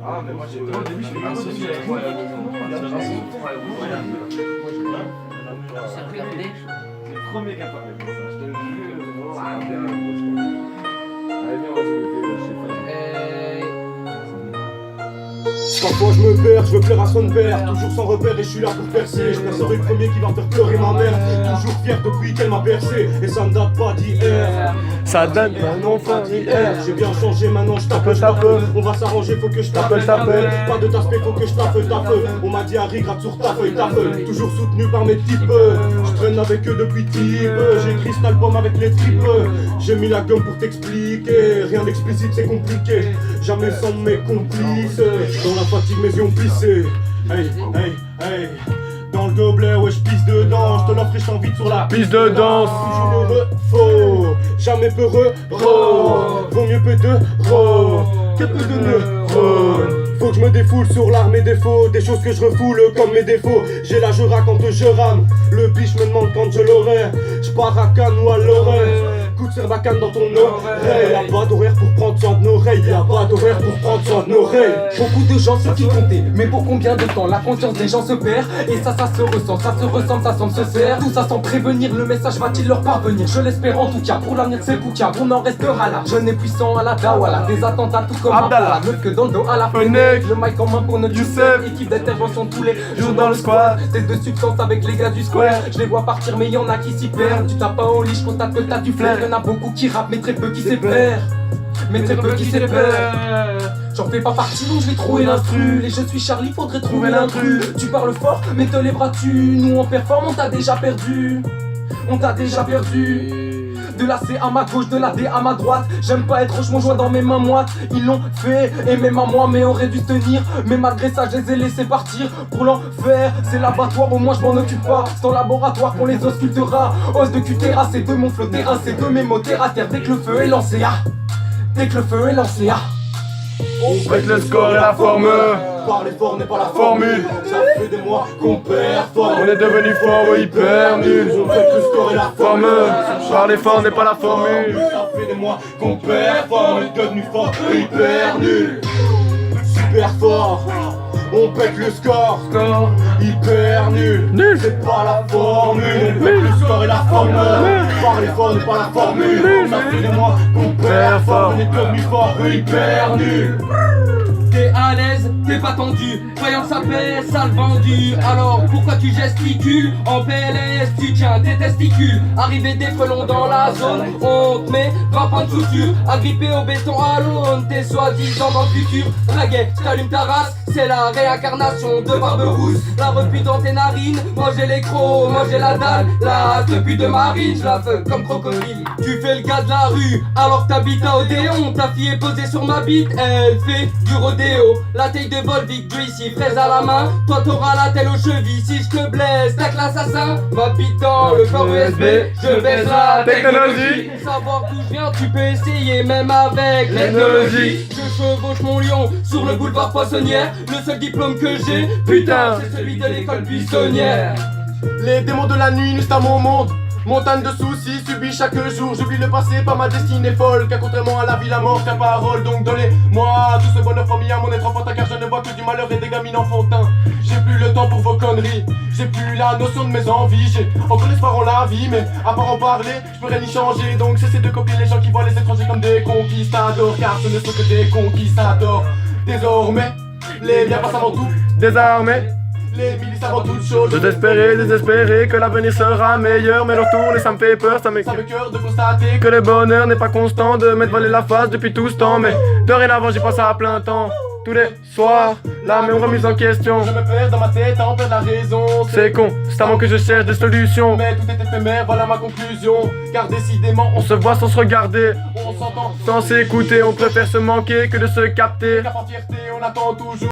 Ah, mais moi j'ai au début, je l'ai associé avec moi. Le premier qui a parlé de ça, je te le jure. Allez, viens, on va se goûter chez Parfois je me perds, je veux plaire à son père. Toujours sans repère et je suis là pour percer. Je serai le premier qui va faire pleurer ma mère. Toujours fier depuis qu'elle m'a bercé. Et ça ne date pas d'hier. Ça donne Un enfant d'hier. J'ai bien changé maintenant, je tape. On va s'arranger, faut que je tape. Pas de taspé, faut que je tape. On m'a dit Harry, gratte sur ta feuille. Toujours soutenu par mes types. Je traîne avec eux depuis type. J'ai écrit cet album avec les tripes. J'ai mis la gomme pour t'expliquer. Rien d'explicite, c'est compliqué. Jamais sans mes complices. Dans la fatigue, mes yeux ont pissé. Hey, hey, hey. Dans le gobelet, ouais, je pisse dedans. Je te l'offre et je t'invite sur la piste de danse. Toujours heureux, faux. Jamais peureux, vaut mieux peu de que peu de neurones. Faut que je me défoule sur l'art, mes défauts. Des choses que je refoule comme mes défauts. J'ai la jura quand je rame. Le biche me demande quand je l'aurai. Je pars à Cannes ou à l'oreille. Coup de serbacane dans ton oreille. Y'a pas d'horaire pour prendre soin de nos oreilles. Y'a pas d'horaire pour prendre soin de nos oreilles. Beaucoup de gens, c'est qui comptait. Mais pour combien de temps la conscience des gens se perd? Et ça se ressent, ça se ressemble, ça semble se sert. Tout ça sans prévenir, le message va-t-il leur parvenir? Je l'espère en tout cas, pour l'avenir de ces bouquins. On en restera là, jeune et puissant à la Dawala. Des attentats tout comme Abdallah. Neuf que dans le dos à la Fenech. Le mic en main pour notre Youssef. équipe d'intervention tous les Jours dans le squad. Test de substance avec les gars du square. Je les vois partir mais y'en a qui s'y perdent. Tu tapes pas au lit, je constate que t'as du flair. Y'en a beaucoup qui rappent mais très peu qui s'épèrent. Mais très peu qui s'épèrent. J'en fais pas partie donc je vais trouver l'instru. Et je suis Charlie, faudrait trouver l'intrus. Tu parles fort mais te lèveras-tu? Nous on performe, on t'a déjà perdu. On t'a déjà perdu. De la C à ma gauche, de la D à ma droite. J'aime pas être mon joint dans mes mains moites. Ils l'ont fait, et même à moi, mais aurait dû tenir. Mais malgré ça, je les ai laissés partir pour l'enfer. C'est l'abattoir, au moins je m'en occupe pas. C'est en laboratoire qu'on les auscultera. Os de cutera, c'est de mon flot terrain, c'est de mes mots terre à terre. Dès que le feu est lancé, ah. Dès que le feu est lancé, ah. On pète le score et la forme. Parler fort n'est pas la Formule. Ça fait des mois qu'on performe. On est devenu fort ou hyper nul. On fait que le score et la Forme. Parler fort n'est pas la formule. Ça fait des mois qu'on performe. On est devenu fort et hyper nul. Super fort. On pète le score. Hyper nul. Nul. C'est pas la formule. On pète le score et la formule. Parler fort n'est pas la formule. Ça fait des mois qu'on performe. On est devenu fort et hyper nul. T'es à l'aise, t'es pas tendu, croyant que ça paie, ça le vendu. Alors pourquoi tu gesticules? En PLS tu tiens tes testicules. Arrivé des frelons dans la zone, on te met 20 points de suture. Agrippé au béton à l'aune, t'es soi-disant dans le futur. Draguet, t'allumes ta race, c'est la réincarnation de Barberousse. La repuit dans tes narines, manger les crocs, manger la dalle. La depuis de marine, je la feu comme crocodile. Tu fais le gars de la rue, alors que t'habites à Odéon. Ta fille est posée sur ma bite, elle fait du rodéo. La taille de Volvic, Juicy, fraise à la main. Toi t'auras la telle aux chevilles. Si je te blesse, tac l'assassin. Ma bite dans le port USB, je baisse la technologie. Pour savoir d'où je viens, tu peux essayer même avec l'ethnologie. Je chevauche mon lion sur le boulevard Poissonnière. Le seul diplôme que j'ai, putain, c'est celui de l'école buissonnière. Les démons de la nuit nuisent à mon monde. Montagne de soucis subis chaque jour. J'oublie le passé, pas ma destinée folle. Car contrairement à la vie, la mort, ta parole. Donc donnez-moi tout ce bonheur promis à mon être enfantin. Car je ne vois que du malheur et des gamines enfantins. J'ai plus le temps pour vos conneries. J'ai plus la notion de mes envies. J'ai encore l'espoir en la vie, mais à part en parler, je peux rien y changer. Donc cessez de copier les gens qui voient les étrangers comme des conquistadors. Car ce ne sont que des conquistadors. Désormais, les biens passent avant tout. Désarmé. Les milices avant toute chose. Désespéré que l'avenir sera meilleur. Mais leur tourne et ça me fait peur, ça me cœur de constater que le bonheur n'est pas constant. De m'être voilé la face depuis tout ce temps. Mais dorénavant j'y pense à plein temps. Tous les soirs, la même remise en question. Je me perds dans ma tête à en perdre la raison. C'est constamment que je cherche des solutions. Mais tout est éphémère, voilà ma conclusion. Car décidément on se voit sans se regarder, on s'entend sans s'écouter. On préfère se manquer que de se capter. Car par fierté on attend toujours.